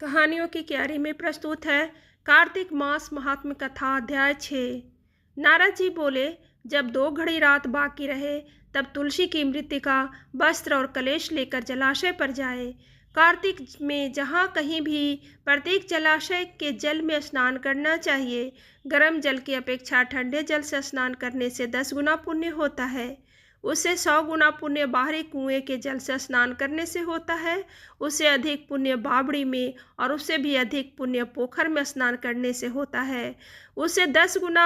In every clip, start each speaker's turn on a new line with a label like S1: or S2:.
S1: कहानियों की क्यारी में प्रस्तुत है कार्तिक मास महात्म कथा अध्याय 6। नारद जी बोले, जब 2 घड़ी रात बाकी रहे तब तुलसी की मृत्तिका वस्त्र और कलेश लेकर जलाशय पर जाए। कार्तिक में जहाँ कहीं भी प्रत्येक जलाशय के जल में स्नान करना चाहिए। गर्म जल की अपेक्षा ठंडे जल से स्नान करने से 10 गुना पुण्य होता है। उससे 100 गुना पुण्य बाहरी कुएं के जल से स्नान करने से होता है। उससे अधिक पुण्य बावड़ी में और उससे भी अधिक पुण्य पोखर में स्नान करने से होता है। उससे 10 गुना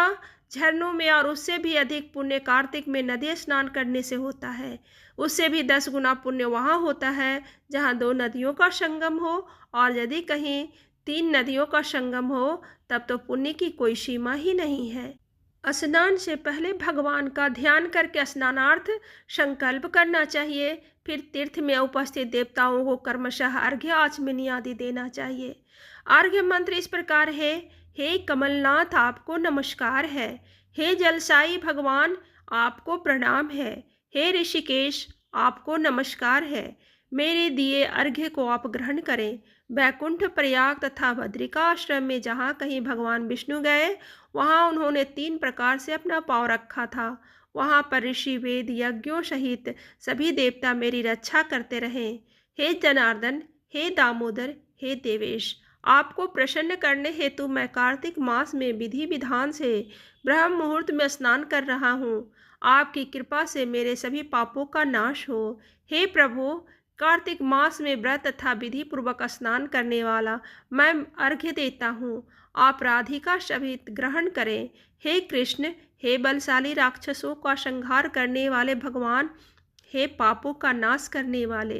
S1: झरनों में और उससे भी अधिक पुण्य कार्तिक में नदी स्नान करने से होता है। उससे भी 10 गुना पुण्य वहाँ होता है जहाँ 2 नदियों का संगम हो, और यदि कहीं 3 नदियों का संगम हो तब तो पुण्य की कोई सीमा ही नहीं है। स्नान से पहले भगवान का ध्यान करके स्नानार्थ संकल्प करना चाहिए। फिर तीर्थ में उपस्थित देवताओं को क्रमशः अर्घ्य आचमनी आदि देना चाहिए। अर्घ्य मंत्र इस प्रकार है। हे कमलनाथ, आपको नमस्कार है। हे जलसाई भगवान, आपको प्रणाम है। हे ऋषिकेश, आपको नमस्कार है। मेरे दिए अर्घ्य को आप ग्रहण करें। वैकुंठ, प्रयाग तथा बद्रिका आश्रम में जहाँ कहीं भगवान विष्णु गए वहाँ उन्होंने 3 प्रकार से अपना पाँव रखा था। वहाँ पर ऋषि, वेद, यज्ञों सहित सभी देवता मेरी रक्षा करते रहे। हे जनार्दन, हे दामोदर, हे देवेश, आपको प्रसन्न करने हेतु मैं कार्तिक मास में विधि विधान से ब्रह्म मुहूर्त में स्नान कर रहा हूँ। आपकी कृपा से मेरे सभी पापों का नाश हो। हे प्रभु, कार्तिक मास में व्रत तथा विधि पूर्वक स्नान करने वाला मैं अर्घ्य देता हूँ। आप राधिका सहित ग्रहण करें। हे कृष्ण, हे बलशाली राक्षसों का संहार करने वाले भगवान, हे पापों का नाश करने वाले,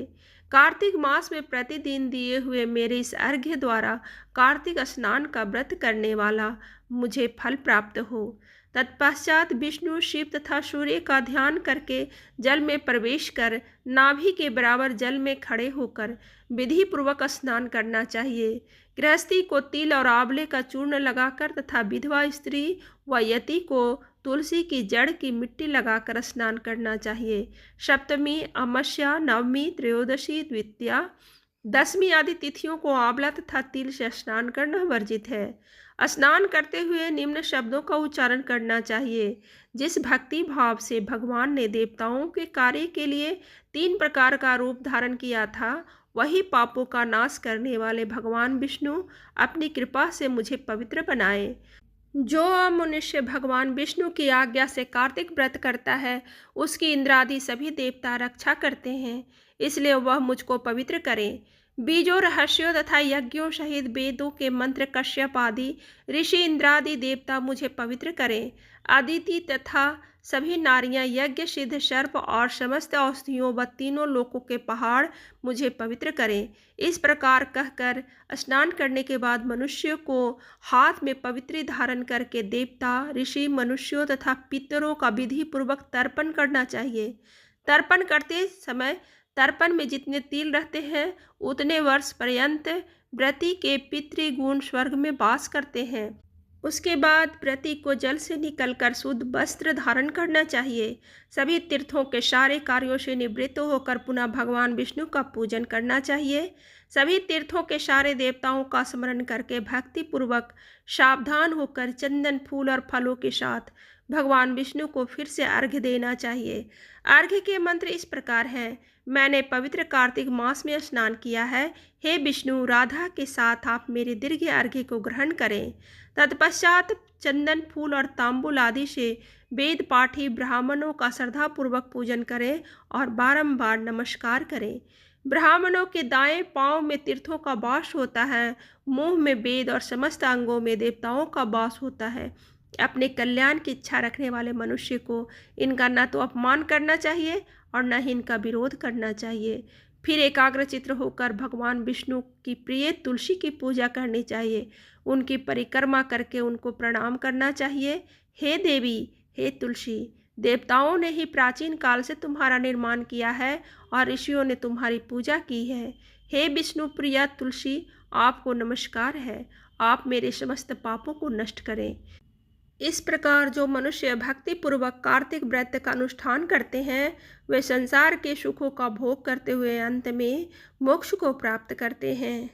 S1: कार्तिक मास में प्रतिदिन दिए हुए मेरे इस अर्घ्य द्वारा कार्तिक स्नान का व्रत करने वाला मुझे फल प्राप्त हो। तत्पश्चात विष्णु, शिव तथा सूर्य का ध्यान करके जल में प्रवेश कर नाभि के बराबर जल में खड़े होकर विधि पूर्वक स्नान करना चाहिए। गृहस्थी को तिल और आंवले का चूर्ण लगाकर तथा विधवा स्त्री व यति को तुलसी की जड़ की मिट्टी लगाकर स्नान करना चाहिए। सप्तमी, अमावस्या, नवमी, त्रयोदशी, द्वितीया, दशमी आदि तिथियों को आंवला तथा तिल से स्नान करना वर्जित है। स्नान करते हुए निम्न शब्दों का उच्चारण करना चाहिए। जिस भक्ति भाव से भगवान ने देवताओं के कार्य के लिए 3 प्रकार का रूप धारण किया था, वही पापों का नाश करने वाले भगवान विष्णु अपनी कृपा से मुझे पवित्र बनाए। जो मनुष्य भगवान विष्णु की आज्ञा से कार्तिक व्रत करता है उसकी इंद्रादि सभी देवता रक्षा करते हैं, इसलिए वह मुझको पवित्र करें। बीजों, रहस्यों तथा यज्ञों सहित वेदों के मंत्र कश्यप आदि ऋषि इंद्रादि देवता मुझे पवित्र करें। अदिति तथा सभी नारियां, यज्ञ सिद्ध सर्प और समस्त औषधियों व तीनों लोकों के पहाड़ मुझे पवित्र करें। इस प्रकार कहकर स्नान करने के बाद मनुष्य को हाथ में पवित्री धारण करके देवता, ऋषि, मनुष्यों तथा पितरों का विधि पूर्वक तर्पण करना चाहिए। तर्पण करते समय तर्पण में जितने तिल रहते हैं उतने वर्ष पर्यंत व्रती के पितृगुण स्वर्ग में वास करते हैं। उसके बाद व्रती को जल से निकलकर शुद्ध वस्त्र धारण करना चाहिए। सभी तीर्थों के सारे कार्यों से निवृत्त होकर पुनः भगवान विष्णु का पूजन करना चाहिए। सभी तीर्थों के सारे देवताओं का स्मरण करके भक्ति पूर्वक सावधान होकर चंदन, फूल और फलों के साथ भगवान विष्णु को फिर से अर्घ्य देना चाहिए। अर्घ्य के मंत्र इस प्रकार हैं। मैंने पवित्र कार्तिक मास में स्नान किया है। हे विष्णु, राधा के साथ आप मेरे दीर्घ अर्घ्य को ग्रहण करें। तत्पश्चात चंदन, फूल और तांबुल आदि से वेद पाठी ब्राह्मणों का श्रद्धापूर्वक पूजन करें और बारंबार नमस्कार करें। ब्राह्मणों के दाएं पांव में तीर्थों का वास होता है, मुंह में वेद और समस्त अंगों में देवताओं का वास होता है। अपने कल्याण की इच्छा रखने वाले मनुष्य को इनका न तो अपमान करना चाहिए और न ही इनका विरोध करना चाहिए। फिर एकाग्रचित्त होकर भगवान विष्णु की प्रिय तुलसी की पूजा करनी चाहिए। उनकी परिक्रमा करके उनको प्रणाम करना चाहिए। हे देवी, हे तुलसी, देवताओं ने ही प्राचीन काल से तुम्हारा निर्माण किया है और ऋषियों ने तुम्हारी पूजा की है। हे विष्णु प्रिया तुलसी, आपको नमस्कार है। आप मेरे समस्त पापों को नष्ट करें। इस प्रकार जो मनुष्य भक्तिपूर्वक कार्तिक व्रत का अनुष्ठान करते हैं वे संसार के सुखों का भोग करते हुए अंत में मोक्ष को प्राप्त करते हैं।